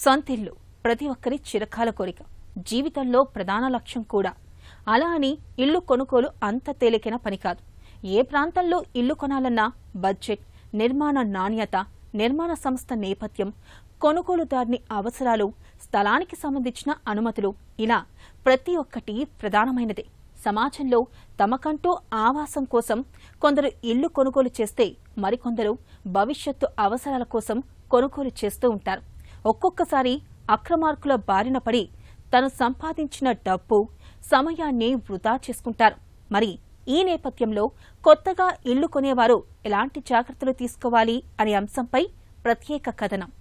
సొంతిల్లు ప్రతి ఒక్కరి చిరకాల కోరిక, జీవితంలో ప్రధాన లక్ష్యం కూడా. అలా అని ఇల్లు కొనుగోలు అంత తేలికైన పని కాదు. ఏ ప్రాంతంలో ఇల్లు కొనాలన్నా బడ్జెట్, నిర్మాణ నాణ్యత, నిర్మాణ సంస్థ నేపథ్యం, కొనుగోలుదారుని అవసరాలు, స్థలానికి సంబంధించిన అనుమతులు, ఇలా ప్రతి ఒక్కటి ప్రధానమైనదే. సమాజంలో తమకంటూ ఆవాసం కోసం కొందరు ఇల్లు కొనుగోలు చేస్తే మరికొందరు భవిష్యత్తు అవసరాల కోసం కొనుగోలు చేస్తూ ఉంటారు. ఒక్కొక్కసారి అక్రమార్కుల బారిన పడి తను సంపాదించిన డబ్బు, సమయాన్ని వృధా చేసుకుంటారు. మరి ఈ నేపథ్యంలో కొత్తగా ఇల్లు కొనేవారు ఎలాంటి జాగ్రత్తలు తీసుకోవాలి అనే అంశంపై ప్రత్యేక కథనం.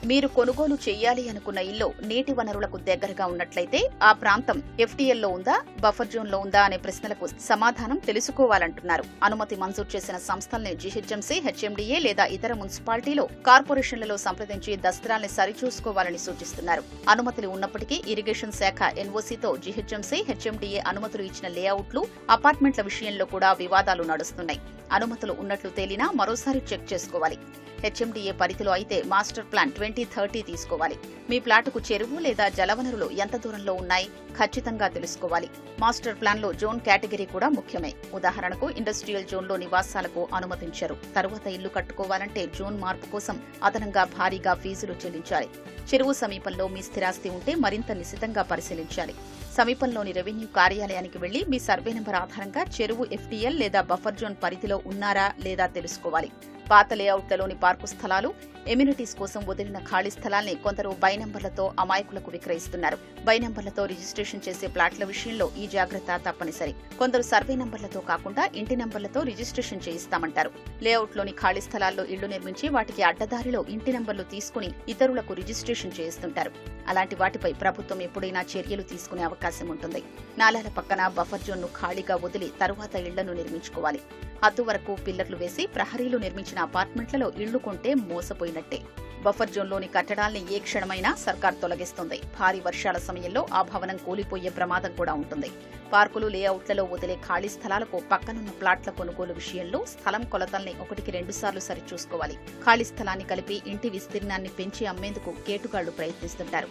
మీరు కొనుగోలు చేయాలి అనుకున్న ఇల్లు నీటి వనరులకు దగ్గరగా ఉన్నట్లయితే ఆ ప్రాంతం ఎఫ్టీఎల్లో ఉందా, బఫర్ జోన్లో ఉందా అనే ప్రశ్నలకు సమాధానం తెలుసుకోవాలంటున్నారు. అనుమతి మంజూరు చేసిన సంస్థల్ని జీహెచ్ఎంసీ, హెచ్ఎండీఏ లేదా ఇతర మున్సిపాలిటీలో, కార్పొరేషన్లలో సంప్రదించి దస్త్రాల్ని సరిచూసుకోవాలని సూచిస్తున్నారు. అనుమతులు ఉన్నప్పటికీ ఇరిగేషన్ శాఖ ఎన్ఓసీతో జీహెచ్ఎంసీ, హెచ్ఎండీఏ అనుమతులు ఇచ్చిన లేఅవుట్లు, అపార్ట్మెంట్ల విషయంలో కూడా వివాదాలు నడుస్తున్నాయి. అనుమతులు ఉన్నట్లు తేలినా మరోసారి చెక్ చేసుకోవాలి. హెచ్ఎండీఏ పరిధిలో అయితే మాస్టర్ ప్లాన్ 2030 తీసుకోవాలి. మీ ప్లాటుకు చెరువు లేదా జలవనరులు ఎంత దూరంలో ఉన్నాయి ఖచ్చితంగా తెలుసుకోవాలి. మాస్టర్ ప్లాన్ లో జోన్ కేటగిరీ కూడా ముఖ్యమే. ఉదాహరణకు ఇండస్ట్రియల్ జోన్ లో నివాసాలకు అనుమతించారు. తరువాత ఇల్లు కట్టుకోవాలంటే జోన్ మార్పు కోసం అదనంగా భారీగా ఫీజులు చెల్లించాలి. చెరువు సమీపంలో మీ స్థిరాస్తి ఉంటే మరింత నిశితంగా పరిశీలించాలి. సమీపంలోని రెవెన్యూ కార్యాలయానికి వెళ్లి మీ సర్వే నెంబర్ ఆధారంగా చెరువు ఎఫ్టీఎల్ లేదా బఫర్ జోన్ పరిధిలో ఉన్నారా లేదా తెలుసుకోవాలి. పాత లేఅవుట్లలోని పార్కు స్థలాలు, ఎమ్యూనిటీస్ కోసం వదిలిన ఖాళీ స్థలాల్ని కొందరు బై నంబర్లతో అమాయకులకు విక్రయిస్తున్నారు. బై నంబర్లతో రిజిస్ట్రేషన్ చేసే ప్లాట్ల విషయంలో ఈ జాగ్రత్త తప్పనిసరి. కొందరు సర్వే నంబర్లతో కాకుండా ఇంటి నంబర్లతో రిజిస్ట్రేషన్ చేయిస్తామంటారు. లేఅవుట్లోని ఖాళీ స్థలాల్లో ఇళ్లు నిర్మించి వాటికి అడ్డదారిలో ఇంటి నంబర్లు తీసుకుని ఇతరులకు రిజిస్ట్రేషన్ చేయిస్తుంటారు. అలాంటి వాటిపై ప్రభుత్వం ఎప్పుడైనా చర్యలు తీసుకునే అవకాశం ఉంటుంది. నాలాల పక్కన బఫర్ జోన్ను ఖాళీగా వదిలి తరువాత ఇళ్లను నిర్మించుకోవాలి. హద్దు వరకు పిల్లర్లు వేసి ప్రహరీలు నిర్మించిన అపార్ట్మెంట్లలో ఇళ్లు కొంటే మోసపోయినట్టే. బఫర్ జోన్లోని కట్టడాల్ని ఏ క్షణమైనా సర్కార్ తొలగిస్తుంది. భారీ వర్షాల సమయంలో ఆ భవనం కూలిపోయే ప్రమాదం కూడా ఉంటుంది. పార్కులు, లేఅవుట్లలో వదిలే ఖాళీ స్థలాలకు పక్కనున్న ప్లాట్ల కొనుగోలు విషయంలో స్థలం కొలతల్ని 1-2 సార్లు సరిచూసుకోవాలి. ఖాళీ స్థలాన్ని కలిపి ఇంటి విస్తీర్ణాన్ని పెంచి అమ్మేందుకు కేటుగాళ్లు ప్రయత్నిస్తుంటారు.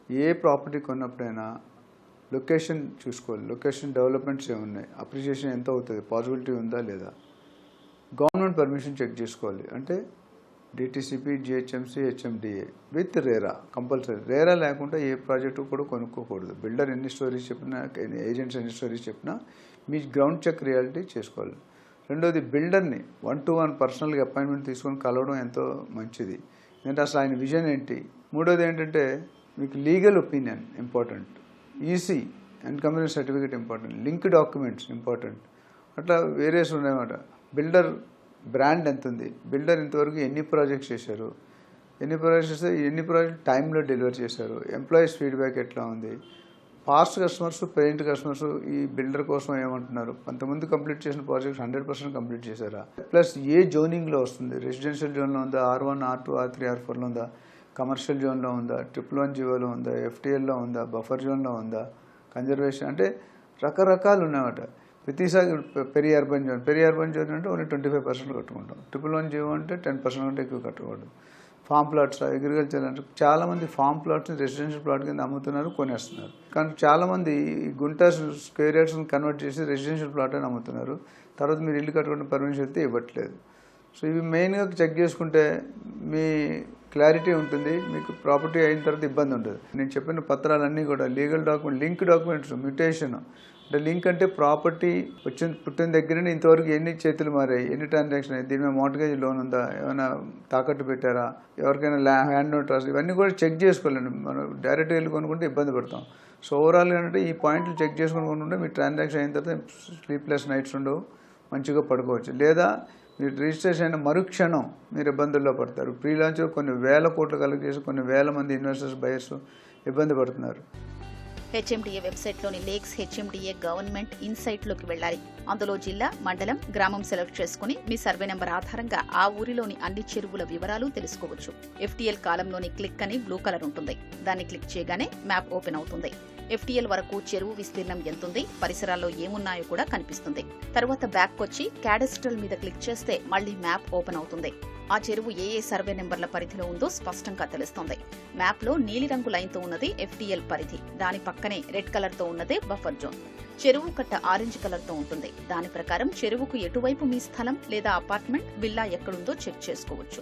ఏ ప్రాపర్టీ కొన్నప్పుడైనా లొకేషన్ చూసుకోవాలి. లొకేషన్ డెవలప్మెంట్స్ ఏమున్నాయి, అప్రిషియేషన్ ఎంత అవుతుంది, పాసిబిలిటీ ఉందా లేదా, గవర్నమెంట్ పర్మిషన్ చెక్ చేసుకోవాలి. అంటే DTCP, GHMC, HMDA with RERA compulsory. RERA లేకుండా ఏ ప్రాజెక్టు కూడా కొనుక్కోకూడదు. బిల్డర్ ఎన్ని స్టోరీస్ చెప్పినా, ఏజెంట్స్ ఎన్ని స్టోరీస్ చెప్పినా మీ గ్రౌండ్ చెక్ రియాలిటీ చేసుకోవాలి. రెండోది, బిల్డర్ని 1-to-1 పర్సనల్గా అపాయింట్మెంట్ తీసుకొని కలవడం ఎంతో మంచిది. ఎందుకంటే అసలు ఆయన విజన్ ఏంటి. మూడోది ఏంటంటే మీకు legal opinion important, EC encumbrance certificate important, link documents important. అట్లా వేరేస్ ఉన్నాయన్నమాట. బిల్డర్ బ్రాండ్ ఎంత ఉంది, బిల్డర్ ఇంతవరకు ఎన్ని ప్రాజెక్ట్స్ చేశారు, ఎన్ని ప్రాజెక్ట్ టైంలో డెలివరీ చేశారు, ఎంప్లాయీస్ ఫీడ్బ్యాక్ ఎట్లా ఉంది, పాస్ట్ కస్టమర్స్, ప్రెజెంట్ కస్టమర్స్ ఈ బిల్డర్ కోసం ఏమంటున్నారు, అంతకుముందు కంప్లీట్ చేసిన ప్రాజెక్ట్స్ 100% కంప్లీట్ చేశారా, ప్లస్ ఏ జోనింగ్లో వస్తుంది, రెసిడెన్షియల్ జోన్లో ఉందా, R1, R2, R3, R4లో ఉందా, కమర్షియల్ జోన్లో ఉందా, 111 జీవోలో ఉందా, ఎఫ్టీఎల్లో ఉందా, బఫర్ జోన్లో ఉందా, కన్జర్వేషన్, అంటే రకరకాలు ఉన్నాయన్నమాట. ప్రతిసారి పెరి అర్బన్ జోన్ అంటే ఓన్లీ 25% కట్టుకుంటాం. 111 జీవో అంటే 10% కంటే ఎక్కువ కట్టుకోవడం. ఫామ్ ప్లాట్స్, అగ్రికల్చర్ అంటే చాలామంది ఫామ్ ప్లాట్స్ని రెసిడెన్షియల్ ప్లాట్ కింద అమ్ముతున్నారు, కొనేస్తున్నారు. కానీ చాలామంది గుంట స్క్వేర్ యార్డ్స్ని కన్వర్ట్ చేసి రెసిడెన్షియల్ ప్లాట్ అని అమ్ముతున్నారు. తర్వాత మీరు ఇల్లు కట్టుకున్న పర్మిషన్ అయితే ఇవ్వట్లేదు. సో ఇవి మెయిన్గా చెక్ చేసుకుంటే మీ క్లారిటీ ఉంటుంది. మీకు ప్రాపర్టీ అయిన తర్వాత ఇబ్బంది ఉంటుంది. నేను చెప్పిన పత్రాలన్నీ కూడా legal document, link documents, mutation అంటే లింక్ అంటే ప్రాపర్టీ పుట్టిన దగ్గరనే ఇంతవరకు ఎన్ని చేతులు మారాయి, ఎన్ని ట్రాన్సాక్షన్ అయ్యాయి, దీని మీద మోర్ట్గేజ్ లోన్ ఉందా, ఏమైనా తాకట్టు పెట్టారా, ఎవరికైనా హ్యాండ్ ఓవర్ ట్రస్ట్, ఇవన్నీ కూడా చెక్ చేసుకోవాలండి. మనం డైరెక్ట్గా వెళ్ళి కొనుక్కుంటే ఇబ్బంది పడతాం. సో ఓవరాల్గా ఏంటంటే ఈ పాయింట్లు చెక్ చేసుకుని కొనుక్కుంటే మీ ట్రాన్సాక్షన్ అయిన తర్వాత స్లీప్లెస్ నైట్స్ ఉండవు, మంచిగా పడుకోవచ్చు. లేదా మీరు రిజిస్ట్రేషన్ అయిన మరుక్షణం మీరు ఇబ్బందుల్లో పడతారు. ప్రీ లాంచ్ కొన్ని వేల కోట్లు కలెక్ట్ చేసి కొన్ని వేల మంది ఇన్వెస్టర్స్, బయర్స్ ఇబ్బంది పడుతున్నారు. హెచ్ఎండిఏ వెబ్సైట్లోని లేక్స్ హెచ్ఎండిఏ గవర్నమెంట్ ఇన్సైట్లోకి వెళ్లాలి. అందులో జిల్లా, మండలం, గ్రామం సెలెక్ట్ చేసుకుని మీ సర్వే నెంబర్ ఆధారంగా ఆ ఊరిలోని అన్ని చెరువుల వివరాలు తెలుసుకోవచ్చు. ఎఫ్టీఎల్ కాలంలోని క్లిక్ అని బ్లూ కలర్ ఉంటుంది. దాన్ని క్లిక్ చేయగానే మ్యాప్ ఓపెన్ అవుతుంది. ఎఫ్టీఎల్ వరకు చెరువు విస్తీర్ణం ఎంతుంది, పరిసరాల్లో ఏమున్నాయో కూడా కనిపిస్తుంది. తరువాత బ్యాక్ వచ్చి క్యాడస్ట్రల్ మీద క్లిక్ చేస్తే మళ్లీ మ్యాప్ ఓపెన్ అవుతుంది. ఆ చెరువు ఏ సర్వే నెంబర్ల పరిధిలో ఉందో స్పష్టంగా తెలుస్తోంది. మ్యాప్లో నీలిరంగు లైన్తో ఉన్నది FTL పరిధి, దాని పక్కనే రెడ్ కలర్తో ఉన్నదే బఫర్ జోన్. చెరువు కట్ట ఆరెంజ్ కలర్తో ఉంటుంది. దాని ప్రకారం చెరువుకు ఎటువైపు మీ స్థలం లేదా అపార్ట్మెంట్, విల్లా ఎక్కడుందో చెక్ చేసుకోవచ్చు.